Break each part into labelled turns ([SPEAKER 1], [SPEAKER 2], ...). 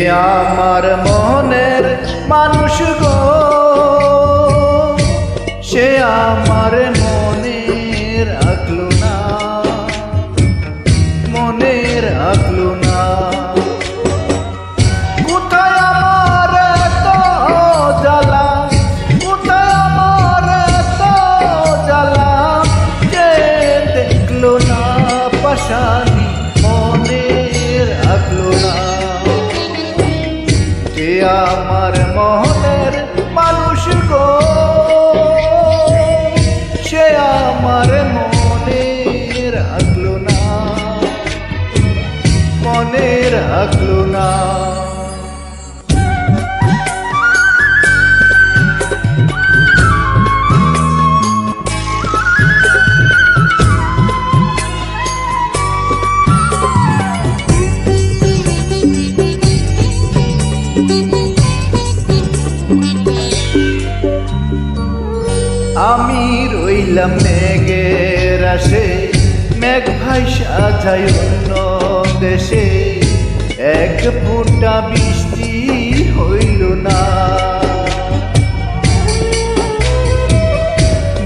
[SPEAKER 1] আমার মনের মানুষ গো, সে আমার মনে রাখলো না, মনে রাখলো না। কোথায় আমার এত জ্বালা, কোথায় আমার এত জ্বালা, যে দেখলো না পাশানি মনে রাখলো না। যে আমার মনের মানুষ গো, সে আমার মনে রাখলো না, মনে রাখলো না। আমি রইলাম মেঘের আসে, মেঘ ভাইসা যায় অন্য দেশে, এক ফোঁটা বৃষ্টি হইল না।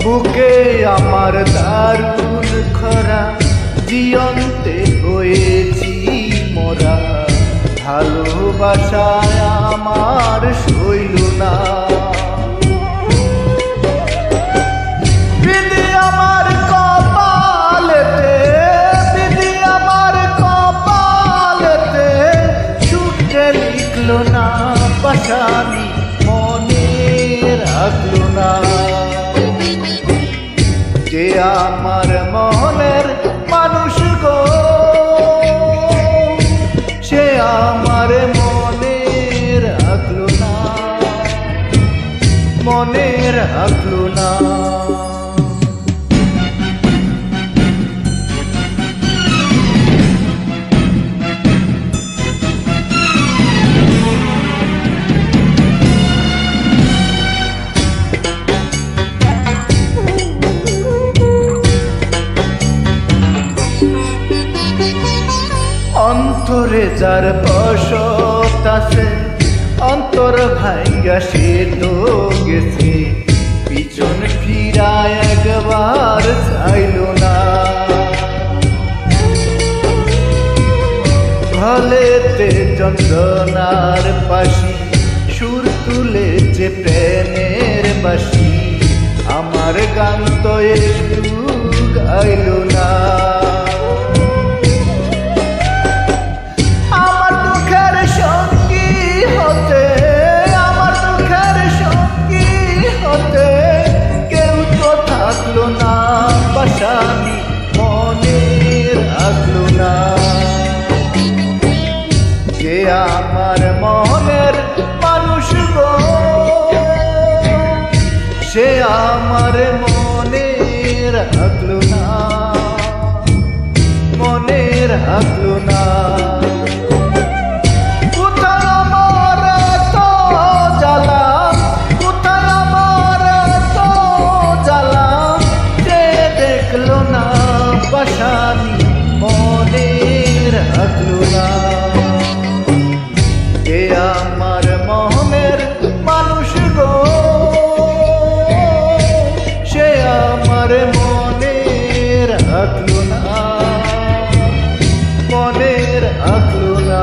[SPEAKER 1] বুকে আমার দারুণ খরা, জিয়ন্তে হয়েছি মরা, ভালোবাসায় আমার সইল না। না পাশানি মনে রাখলো না। যে আমার মনের মানুষ গো, সে আমার মনে রাখলো না, মনে রাখলো না। অন্তরে যার বসত আছে, অন্তর ভাঙ্গা সে তো গেছে, পিছন ফিরায় একবার চাইল না। ভলেতে যন্ত্রণার পাশি, সুর তুলেছে প্রেমের বাসি, আমার গান তো একটু গাইল না। না পাশানি মনে রাখলো না। যে আমার মনের মানুষ গো, সে আমার মনে রাখলো না, মনে রাখলো না। পাশানি মনে রাখলো না। যে আমার মনের মানুষ গো, সে আমার মনে রাখলো না, মনে রাখলো না।